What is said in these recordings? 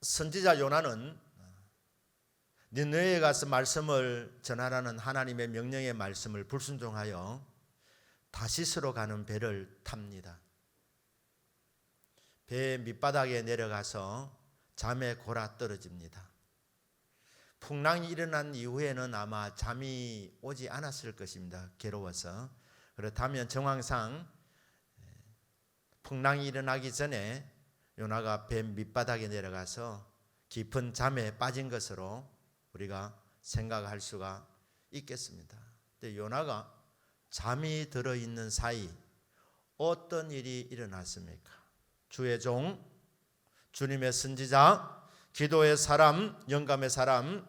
선지자 요나는 니느웨에 가서 말씀을 전하라는 하나님의 명령의 말씀을 불순종하여 다시스로 가는 배를 탑니다. 배 밑바닥에 내려가서 잠에 골아 떨어집니다. 풍랑이 일어난 이후에는 아마 잠이 오지 않았을 것입니다. 괴로워서. 그렇다면 정황상 풍랑이 일어나기 전에 요나가 배 밑바닥에 내려가서 깊은 잠에 빠진 것으로 우리가 생각할 수가 있겠습니다. 근데 요나가 잠이 들어있는 사이 어떤 일이 일어났습니까? 주의 종, 주님의 선지자, 기도의 사람, 영감의 사람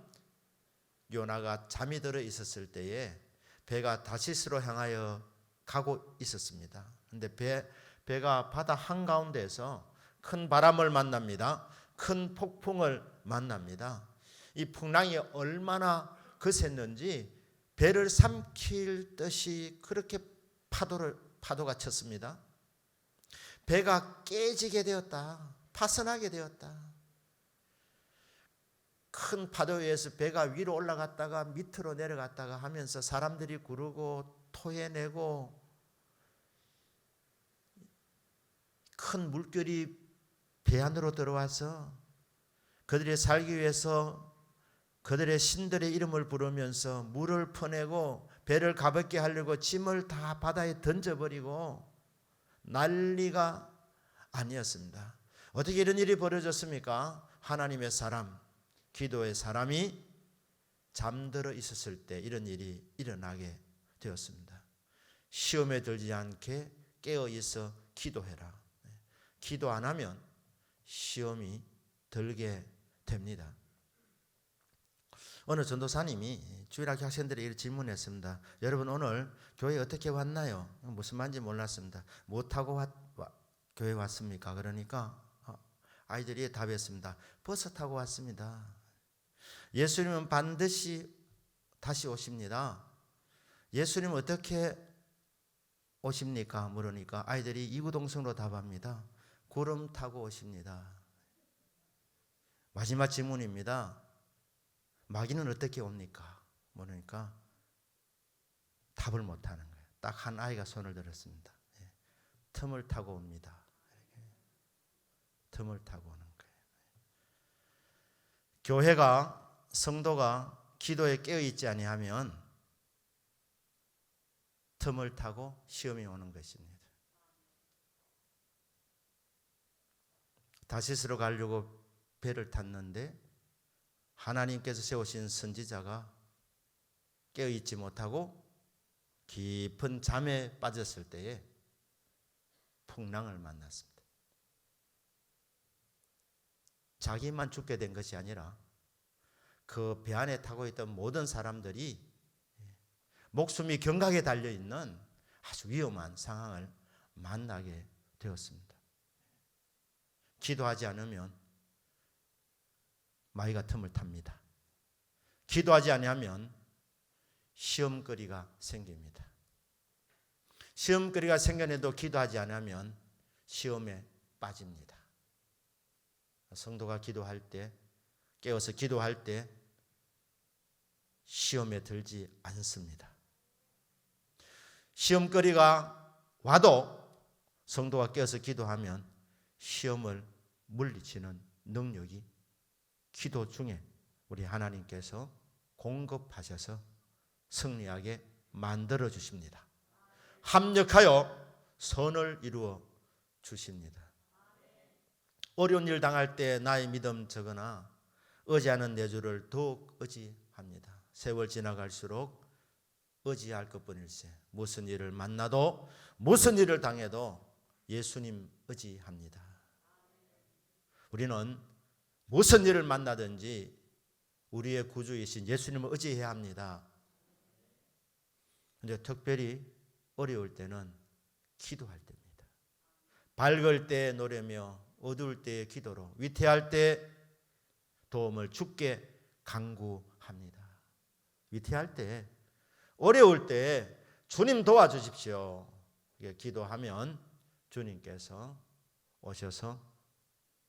요나가 잠이 들어 있었을 때에 배가 다시스로 향하여 가고 있었습니다. 그런데 배가 바다 한가운데에서 큰 바람을 만납니다. 큰 폭풍을 만납니다. 이 풍랑이 얼마나 거셌는지 배를 삼킬 듯이 그렇게 파도가 쳤습니다. 배가 깨지게 되었다. 파선하게 되었다. 큰 파도 위에서 배가 위로 올라갔다가 밑으로 내려갔다가 하면서 사람들이 구르고 토해내고 큰 물결이 배 안으로 들어와서 그들이 살기 위해서 그들의 신들의 이름을 부르면서 물을 퍼내고 배를 가볍게 하려고 짐을 다 바다에 던져버리고 난리가 아니었습니다. 어떻게 이런 일이 벌어졌습니까? 하나님의 사람, 기도의 사람이 잠들어 있었을 때 이런 일이 일어나게 되었습니다. 시험에 들지 않게 깨어 있어 기도해라. 기도 안 하면 시험이 들게 됩니다. 어느 전도사님이 주일학교 학생들에게 이렇게 질문했습니다. 여러분 오늘 교회 어떻게 왔나요? 무슨 말인지 몰랐습니다. 뭐 타고 교회 왔습니까? 그러니까 아이들이 답했습니다. 버스 타고 왔습니다. 예수님은 반드시 다시 오십니다. 예수님 어떻게 오십니까? 물으니까 아이들이 이구동성으로 답합니다. 구름 타고 오십니다. 마지막 질문입니다. 마귀는 어떻게 옵니까? 모르니까 답을 못하는 거예요. 딱 한 아이가 손을 들었습니다. 틈을 타고 옵니다. 틈을 타고 오는 거예요. 교회가 성도가 기도에 깨어있지 아니하면 틈을 타고 시험이 오는 것입니다. 다시스로 가려고 배를 탔는데 하나님께서 세우신 선지자가 깨어있지 못하고 깊은 잠에 빠졌을 때에 풍랑을 만났습니다. 자기만 죽게 된 것이 아니라 그 배 안에 타고 있던 모든 사람들이 목숨이 경각에 달려있는 아주 위험한 상황을 만나게 되었습니다. 기도하지 않으면 마귀가 틈을 탑니다. 기도하지 아니하면 시험거리가 생깁니다. 시험거리가 생겨내도 기도하지 않으면 시험에 빠집니다. 성도가 기도할 때, 깨어서 기도할 때 시험에 들지 않습니다. 시험거리가 와도 성도가 깨어서 기도하면 시험을 물리치는 능력이 기도 중에 우리 하나님께서 공급하셔서 승리하게 만들어 주십니다. 합력하여 선을 이루어 주십니다. 어려운 일 당할 때 나의 믿음 적으나 의지하는 내 주를 더욱 의지합니다. 세월 지나갈수록 의지할 것뿐일세. 무슨 일을 만나도 무슨 일을 당해도 예수님 의지합니다. 우리는 무슨 일을 만나든지 우리의 구주이신 예수님을 의지해야 합니다. 그런데 특별히 어려울 때는 기도할 때입니다. 밝을 때 노래며 어두울 때 기도로, 위태할 때 도움을 주께 간구합니다. 위태할 때, 어려울 때 주님 도와주십시오. 기도하면 주님께서 오셔서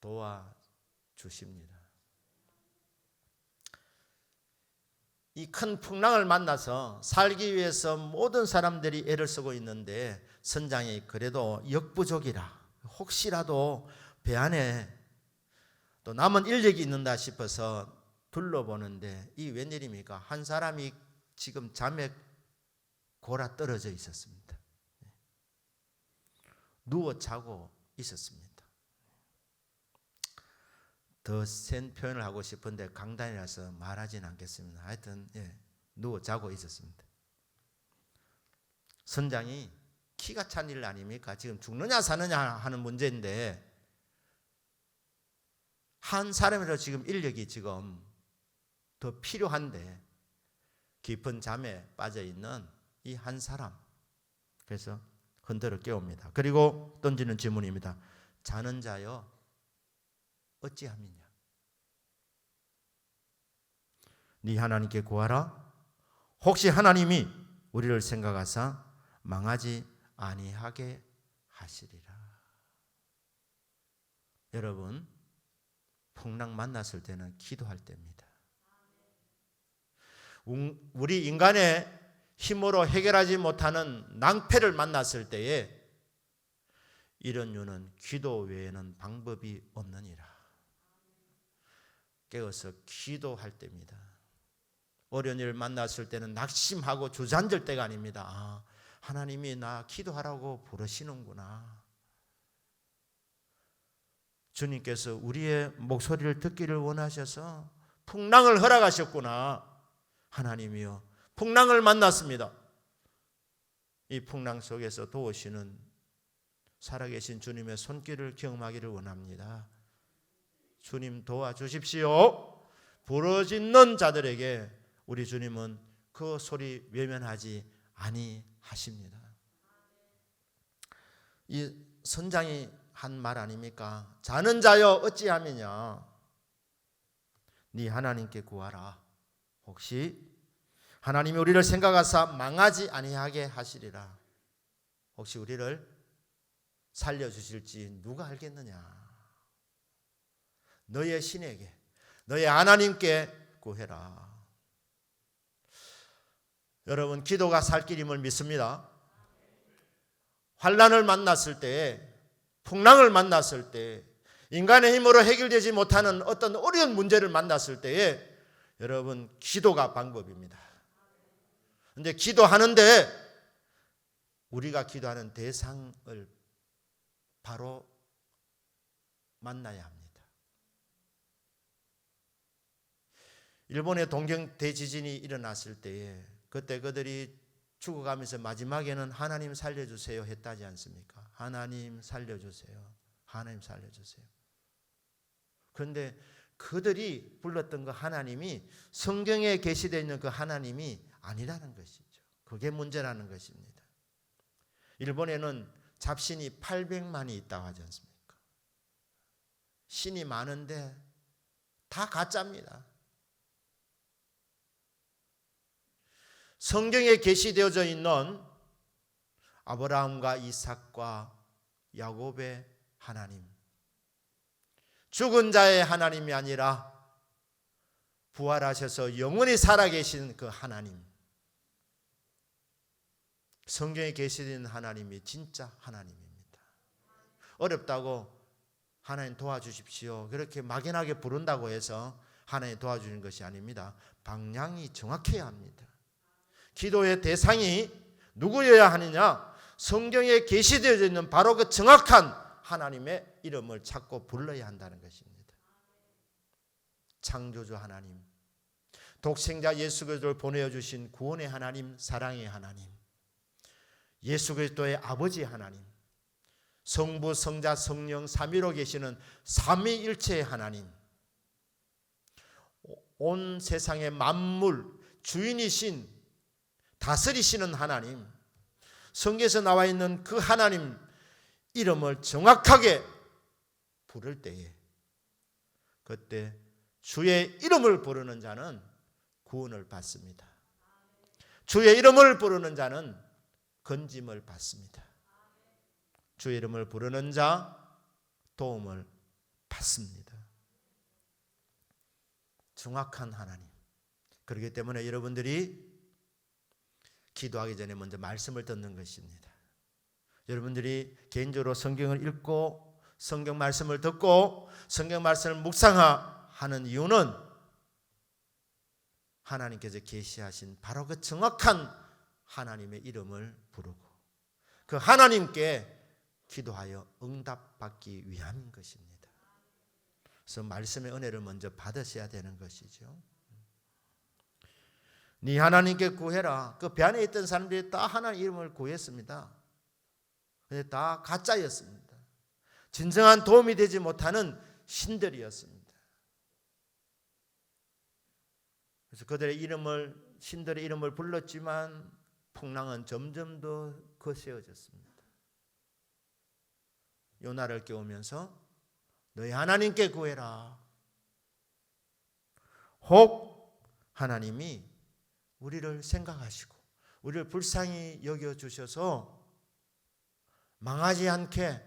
도와주십니다. 이 큰 풍랑을 만나서 살기 위해서 모든 사람들이 애를 쓰고 있는데 선장이 그래도 역부족이라 혹시라도 배 안에 또 남은 인력이 있는다 싶어서 둘러보는데 이 웬일입니까? 한 사람이 지금 잠에 골아 떨어져 있었습니다. 누워 자고 있었습니다. 더 센 표현을 하고 싶은데 강단이라서 말하지는 않겠습니다. 하여튼 누워 자고 있었습니다. 선장이 키가 찬 일 아닙니까? 지금 죽느냐 사느냐 하는 문제인데 한 사람이라도 지금 인력이 지금 더 필요한데 깊은 잠에 빠져 있는 이 한 사람. 그래서 흔들어 깨웁니다. 그리고 던지는 질문입니다. 자는 자여 어찌함이냐? 네 하나님께 구하라. 혹시 하나님이 우리를 생각하사 망하지 아니하게 하시리라. 여러분, 풍랑 만났을 때는 기도할 때입니다. 우리 인간의 힘으로 해결하지 못하는 낭패를 만났을 때에 이런 유는 기도 외에는 방법이 없느니라. 깨어서 기도할 때입니다. 어려운 일을 만났을 때는 낙심하고 주저앉을 때가 아닙니다. 하나님이 나 기도하라고 부르시는구나. 주님께서 우리의 목소리를 듣기를 원하셔서 풍랑을 허락하셨구나. 하나님이여, 풍랑을 만났습니다. 이 풍랑 속에서 도우시는 살아계신 주님의 손길을 경험하기를 원합니다. 주님 도와주십시오. 부르짖는 자들에게 우리 주님은 그 소리 외면하지 아니하십니다. 이 선장이 한 말 아닙니까? 자는 자여 어찌하느냐? 네 하나님께 구하라. 혹시 하나님이 우리를 생각하사 망하지 아니하게 하시리라. 혹시 우리를 살려주실지 누가 알겠느냐? 너의 신에게, 너의 하나님께 구해라. 여러분, 기도가 살 길임을 믿습니다. 환난을 만났을 때, 풍랑을 만났을 때, 인간의 힘으로 해결되지 못하는 어떤 어려운 문제를 만났을 때에 여러분, 기도가 방법입니다. 그런데 기도하는데 우리가 기도하는 대상을 바로 만나야 합니다. 일본의 동경 대지진이 일어났을 때에 그때 그들이 죽어가면서 마지막에는 하나님 살려주세요 했다지 않습니까? 하나님 살려주세요. 하나님 살려주세요. 그런데 그들이 불렀던 그 하나님이 성경에 게시되어 있는 그 하나님이 아니라는 것이죠. 그게 문제라는 것입니다. 일본에는 잡신이 800만이 있다고 하지 않습니까? 신이 많은데 다 가짜입니다. 성경에 게시되어져 있는 아브라함과 이삭과 야곱의 하나님, 죽은 자의 하나님이 아니라 부활하셔서 영원히 살아계신 그 하나님, 성경에 게시된 하나님이 진짜 하나님입니다. 어렵다고 하나님 도와주십시오 그렇게 막연하게 부른다고 해서 하나님 도와주는 것이 아닙니다. 방향이 정확해야 합니다. 기도의 대상이 누구여야 하느냐? 성경에 게시되어 있는 바로 그 정확한 하나님의 이름을 찾고 불러야 한다는 것입니다. 창조주 하나님, 독생자 예수 그리스도를 보내주신 구원의 하나님, 사랑의 하나님, 예수 그리스도의 아버지 하나님, 성부, 성자, 성령 삼위로 계시는 삼위일체의 하나님, 온 세상의 만물 주인이신 다스리시는 하나님, 성경에서 나와 있는 그 하나님 이름을 정확하게 부를 때에 그때 주의 이름을 부르는 자는 구원을 받습니다. 주의 이름을 부르는 자는 건짐을 받습니다. 주의 이름을 부르는 자 도움을 받습니다. 정확한 하나님, 그렇기 때문에 여러분들이 기도하기 전에 먼저 말씀을 듣는 것입니다. 여러분들이 개인적으로 성경을 읽고 성경 말씀을 듣고 성경 말씀을 묵상하는 이유는 하나님께서 계시하신 바로 그 정확한 하나님의 이름을 부르고 그 하나님께 기도하여 응답받기 위함인 것입니다. 그래서 말씀의 은혜를 먼저 받으셔야 되는 것이죠. 네 하나님께 구해라. 그 배 안에 있던 사람들이 다 하나님 이름을 구했습니다. 근데 다 가짜였습니다. 진정한 도움이 되지 못하는 신들이었습니다. 그래서 그들의 이름을 신들의 이름을 불렀지만 풍랑은 점점 더 거세어졌습니다. 요나를 깨우면서 너희 하나님께 구해라. 혹 하나님이 우리를 생각하시고 우리를 불쌍히 여겨주셔서 망하지 않게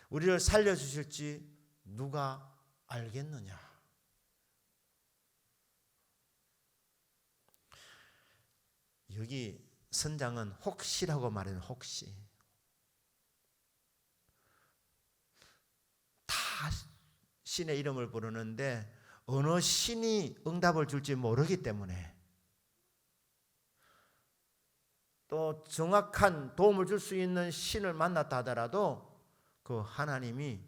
우리를 살려주실지 누가 알겠느냐. 여기 선장은 혹시라고 말해요. 혹시. 다 신의 이름을 부르는데 어느 신이 응답을 줄지 모르기 때문에 또 정확한 도움을 줄 수 있는 신을 만났다 하더라도 그 하나님이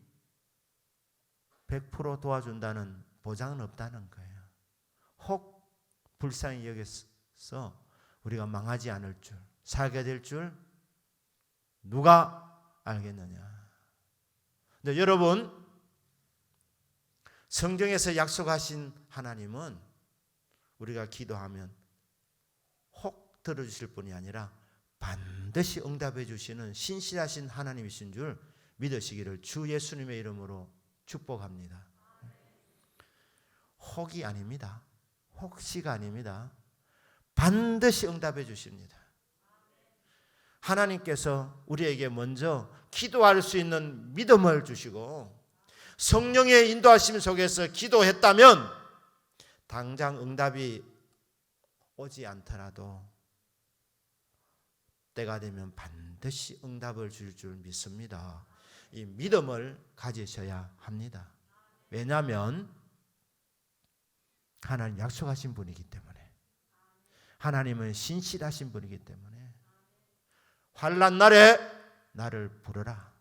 100% 도와준다는 보장은 없다는 거예요. 혹 불쌍히 여겨서 우리가 망하지 않을 줄, 살게 될 줄 누가 알겠느냐. 근데 여러분, 성경에서 약속하신 하나님은 우리가 기도하면 혹 들어주실 뿐이 아니라 반드시 응답해 주시는 신실하신 하나님이신 줄 믿으시기를 주 예수님의 이름으로 축복합니다. 혹이 아닙니다. 혹시가 아닙니다. 반드시 응답해 주십니다. 하나님께서 우리에게 먼저 기도할 수 있는 믿음을 주시고 성령의 인도하심 속에서 기도했다면 당장 응답이 오지 않더라도 때가 되면 반드시 응답을 줄 줄 믿습니다. 이 믿음을 가지셔야 합니다. 왜냐하면 하나님 약속하신 분이기 때문에, 하나님은 신실하신 분이기 때문에 환난 날에 나를 부르라.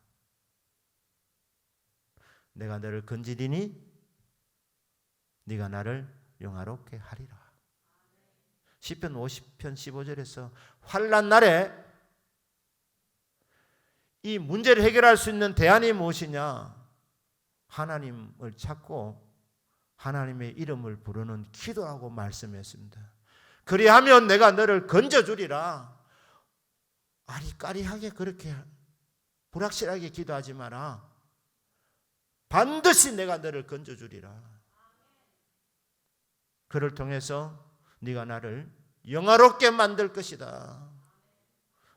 내가 너를 건지리니 네가 나를 영화롭게 하리라. 시편 50편 15절에서 환난 날에 이 문제를 해결할 수 있는 대안이 무엇이냐? 하나님을 찾고 하나님의 이름을 부르는 기도라고 말씀했습니다. 그리하면 내가 너를 건져주리라. 아리까리하게 그렇게 불확실하게 기도하지 마라. 반드시 내가 너를 건져주리라. 그를 통해서 네가 나를 영화롭게 만들 것이다.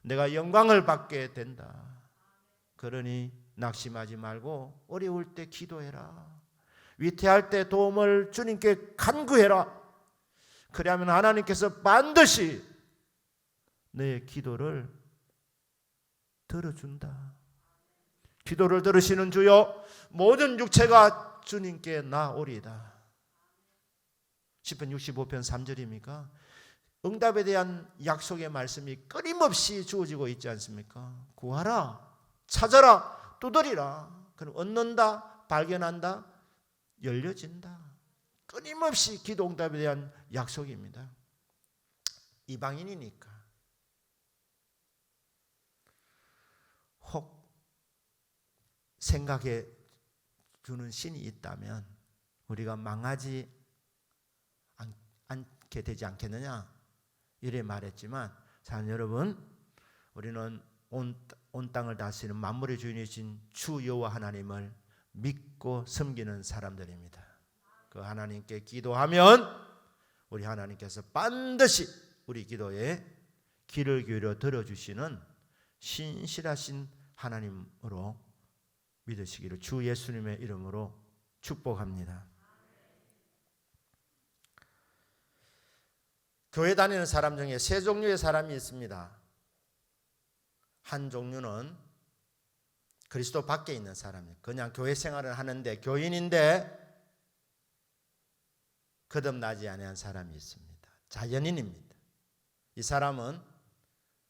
내가 영광을 받게 된다. 그러니 낙심하지 말고 어려울 때 기도해라. 위태할 때 도움을 주님께 간구해라. 그리하면 하나님께서 반드시 너의 기도를 들어준다. 기도를 들으시는 주여 모든 육체가 주님께 나오리이다. 시편 65편 3절입니까? 응답에 대한 약속의 말씀이 끊임없이 주어지고 있지 않습니까? 구하라, 찾아라, 두드리라. 그럼 얻는다, 발견한다, 열려진다. 끊임없이 기도 응답에 대한 약속입니다. 이방인이니까 혹 생각해 주는 신이 있다면 우리가 망하지 않게 되지 않겠느냐 이래 말했지만, 자 여러분, 우리는 온 땅을 다스리는 만물의 주인이신 주 여호와 하나님을 믿고 섬기는 사람들입니다. 그 하나님께 기도하면 우리 하나님께서 반드시 우리 기도에 귀를 기울여 들어주시는 신실하신 하나님으로 믿으시기를 주 예수님의 이름으로 축복합니다. 교회 다니는 사람 중에 세 종류의 사람이 있습니다. 한 종류는 그리스도 밖에 있는 사람이에요. 그냥 교회 생활을 하는데 교인인데 거듭나지 아니한 사람이 있습니다. 자연인입니다. 이 사람은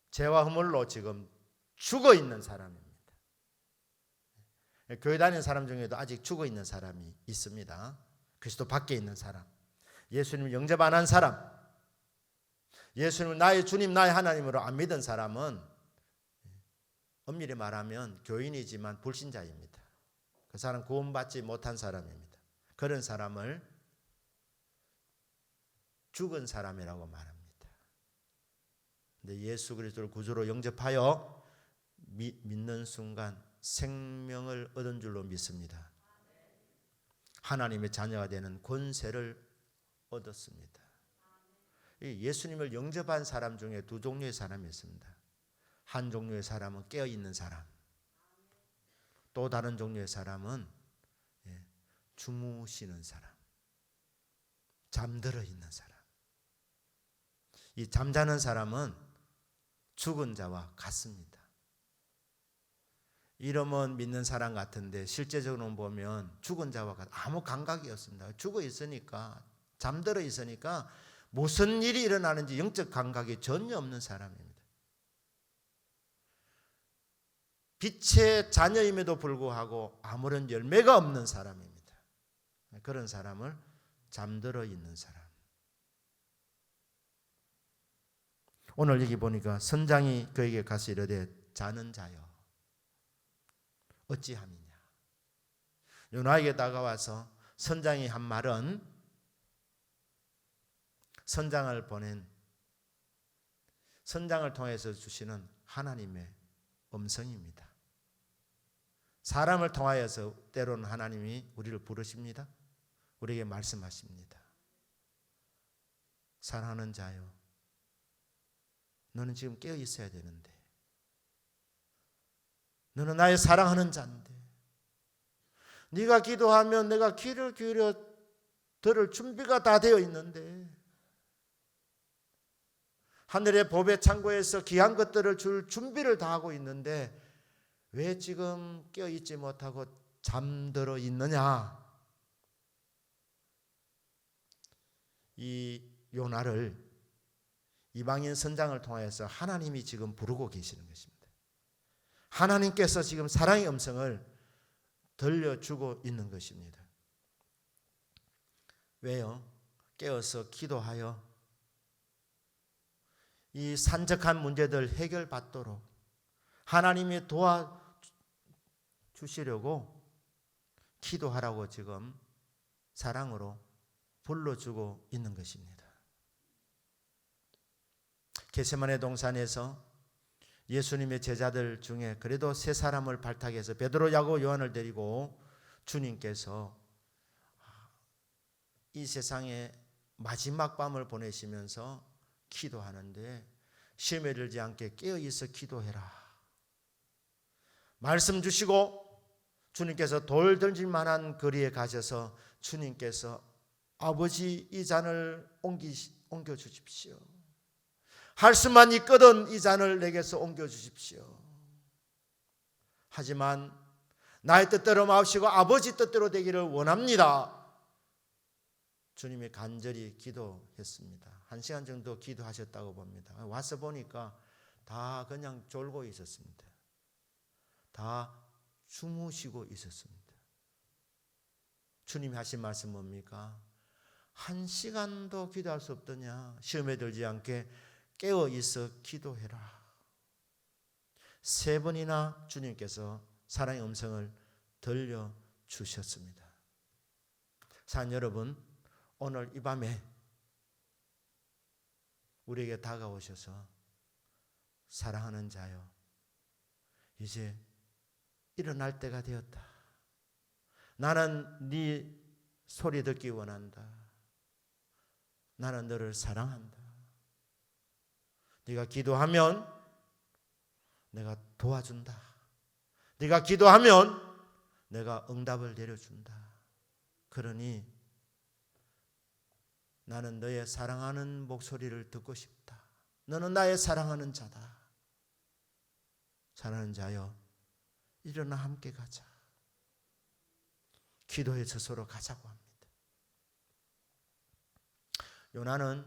죄와 허물로 지금 죽어 있는 사람입니다. 교회 다니는 사람 중에도 아직 죽어 있는 사람이 있습니다. 그리스도 밖에 있는 사람, 예수님을 영접 안 한 사람, 예수님을 나의 주님 나의 하나님으로 안 믿은 사람은 엄밀히 말하면 교인이지만 불신자입니다. 그 사람 구원받지 못한 사람입니다. 그런 사람을 죽은 사람이라고 말합니다. 근데 예수 그리스도를 구주로 영접하여 믿는 순간 생명을 얻은 줄로 믿습니다. 하나님의 자녀가 되는 권세를 얻었습니다. 예수님을 영접한 사람 중에 두 종류의 사람이 있습니다. 한 종류의 사람은 깨어있는 사람, 또 다른 종류의 사람은 주무시는 사람, 잠들어 있는 사람. 이 잠자는 사람은 죽은 자와 같습니다. 이름은 믿는 사람 같은데 실제적으로 보면 죽은 자와 아무 감각이 없습니다. 죽어 있으니까, 잠들어 있으니까 무슨 일이 일어나는지 영적 감각이 전혀 없는 사람입니다. 빛의 자녀임에도 불구하고 아무런 열매가 없는 사람입니다. 그런 사람을 잠들어 있는 사람. 오늘 여기 보니까 선장이 그에게 가서 이르되 자는 자여 어찌함이냐. 요나에게 다가와서 선장이 한 말은 선장을 통해서 주시는 하나님의 음성입니다. 사람을 통하여서 때로는 하나님이 우리를 부르십니다. 우리에게 말씀하십니다. 사랑하는 자여, 너는 지금 깨어 있어야 되는데, 너는 나의 사랑하는 자인데, 네가 기도하면 내가 귀를 기울여 들을 준비가 다 되어 있는데, 하늘의 법의 창고에서 귀한 것들을 줄 준비를 다 하고 있는데 왜 지금 깨어 있지 못하고 잠들어 있느냐. 이 요나를 이방인 선장을 통해서 하나님이 지금 부르고 계시는 것입니다. 하나님께서 지금 사랑의 음성을 들려주고 있는 것입니다. 왜요? 깨어서 기도하여 이 산적한 문제들 해결받도록 하나님이 도와주시려고 기도하라고 지금 사랑으로 불러주고 있는 것입니다. 겟세마네 동산에서 예수님의 제자들 중에 그래도 세 사람을 발탁해서 베드로, 야고보, 요한을 데리고 주님께서 이 세상에 마지막 밤을 보내시면서 기도하는데 시험에 들지 않게 깨어있어 기도해라. 말씀 주시고 주님께서 돌 던질 만한 거리에 가셔서 주님께서 아버지 이 잔을 옮겨 주십시오. 할 수만 있거든 이 잔을 내게서 옮겨 주십시오. 하지만 나의 뜻대로 마옵시고 아버지 뜻대로 되기를 원합니다. 주님이 간절히 기도했습니다. 1시간 정도 기도하셨다고 봅니다. 와서 보니까 다 그냥 졸고 있었습니다. 다 주무시고 있었습니다. 주님이 하신 말씀 뭡니까? 1시간도 기도할 수 없더냐? 시험에 들지 않게 깨어 있어 기도해라. 3번이나 주님께서 사랑의 음성을 들려주셨습니다. 사랑 여러분, 오늘 이 밤에 우리에게 다가오셔서 사랑하는 자여, 이제 일어날 때가 되었다. 나는 네 소리 듣기 원한다. 나는 너를 사랑한다. 네가 기도하면 내가 도와준다. 네가 기도하면 내가 응답을 내려준다. 그러니 나는 너의 사랑하는 목소리를 듣고 싶다. 너는 나의 사랑하는 자다. 사랑하는 자여, 일어나 함께 가자. 기도의 저소로 가자고 합니다. 요나는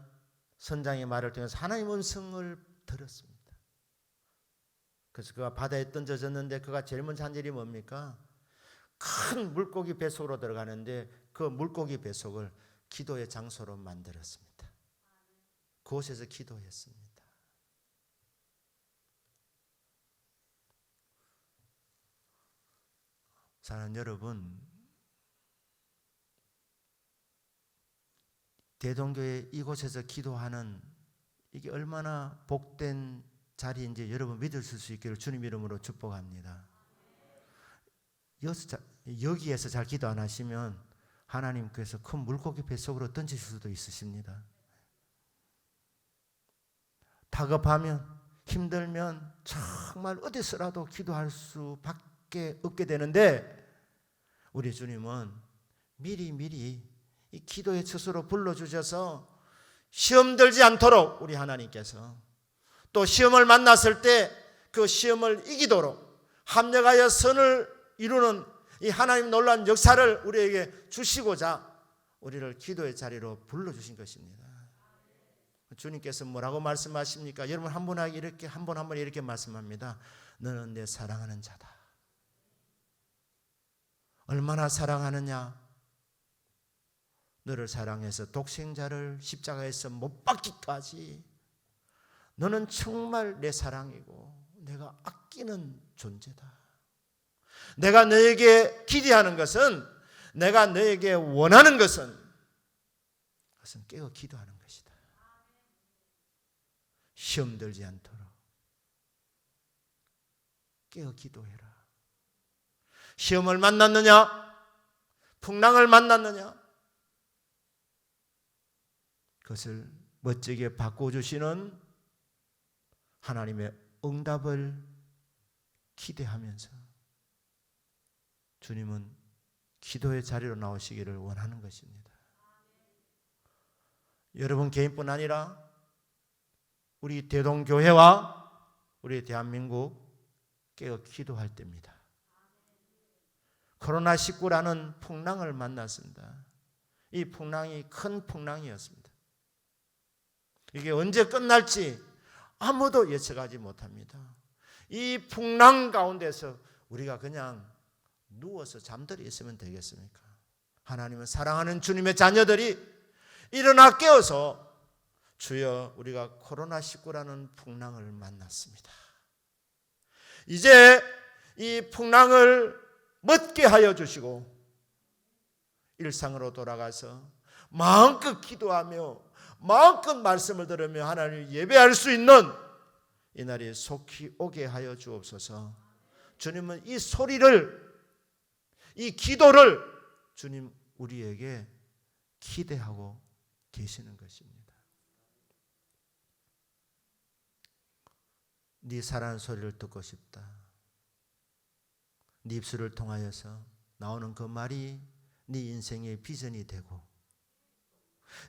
선장의 말을 통해서 하나님의 음성을 들었습니다. 그래서 그가 바다에 던져졌는데 그가 제일 먼저 한 일이 뭡니까? 큰 물고기 뱃속으로 들어가는데 그 물고기 뱃속을 기도의 장소로 만들었습니다. 그곳에서 기도했습니다. 사랑하는 여러분, 대동교회 이곳에서 기도하는 이게 얼마나 복된 자리인지 여러분 믿으실 수 있기를 주님 이름으로 축복합니다. 여기에서 잘 기도 안 하시면 하나님께서 큰 물고기 뱃속으로 던지실 수도 있으십니다. 다급하면, 힘들면 정말 어디서라도 기도할 수밖에 없게 되는데 우리 주님은 미리 이 기도의 처소로 불러주셔서 시험 들지 않도록 우리 하나님께서 또 시험을 만났을 때 그 시험을 이기도록 합력하여 선을 이루는 이 하나님 놀라운 역사를 우리에게 주시고자 우리를 기도의 자리로 불러주신 것입니다. 주님께서 뭐라고 말씀하십니까? 여러분 한 분 이렇게 말씀합니다. 너는 내 사랑하는 자다. 얼마나 사랑하느냐? 너를 사랑해서 독생자를 십자가에서 못 박기까지 너는 정말 내 사랑이고 내가 아끼는 존재다. 내가 너에게 기대하는 것은, 내가 너에게 원하는 것은 그것은 깨어 기도하는 것이다. 시험 들지 않도록 깨어 기도해라. 시험을 만났느냐? 풍랑을 만났느냐? 그것을 멋지게 바꿔주시는 하나님의 응답을 기대하면서 주님은 기도의 자리로 나오시기를 원하는 것입니다. 여러분 개인뿐 아니라 우리 대동교회와 우리 대한민국 깨어 기도할 때입니다. 코로나19라는 풍랑을 만났습니다. 이 풍랑이 큰 풍랑이었습니다. 이게 언제 끝날지 아무도 예측하지 못합니다. 이 풍랑 가운데서 우리가 그냥 누워서 잠들어 있으면 되겠습니까? 하나님은 사랑하는 주님의 자녀들이 일어나 깨어서 주여 우리가 코로나19라는 풍랑을 만났습니다. 이제 이 풍랑을 멎게 하여 주시고 일상으로 돌아가서 마음껏 기도하며 마음껏 말씀을 들으며 하나님을 예배할 수 있는 이 날이 속히 오게 하여 주옵소서. 주님은 이 소리를, 이 기도를 주님 우리에게 기대하고 계시는 것입니다. 네 사랑하는 소리를 듣고 싶다. 네 입술을 통하여서 나오는 그 말이 네 인생의 비전이 되고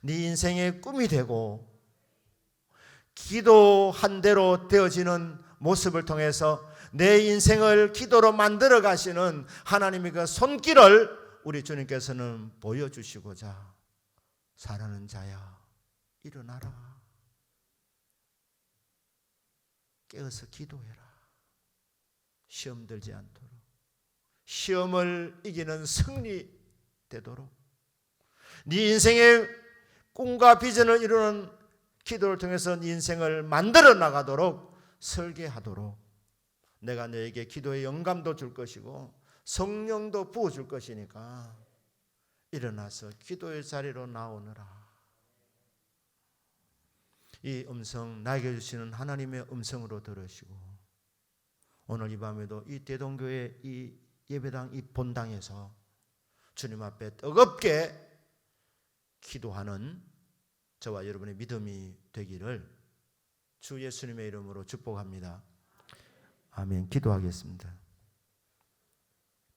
네 인생의 꿈이 되고 기도한 대로 되어지는 모습을 통해서 내 인생을 기도로 만들어 가시는 하나님의 그 손길을 우리 주님께서는 보여주시고자 사랑하는 자야 일어나라. 깨어서 기도해라. 시험 들지 않도록, 시험을 이기는 승리 되도록, 네 인생의 꿈과 비전을 이루는 기도를 통해서 네 인생을 만들어 나가도록 설계하도록 내가 너에게 기도의 영감도 줄 것이고 성령도 부어줄 것이니까 일어나서 기도의 자리로 나오너라. 이 음성 나에게 주시는 하나님의 음성으로 들으시고 오늘 이 밤에도 이 대동교회 이 예배당 이 본당에서 주님 앞에 뜨겁게 기도하는 저와 여러분의 믿음이 되기를 주 예수님의 이름으로 축복합니다. 아멘. 기도하겠습니다.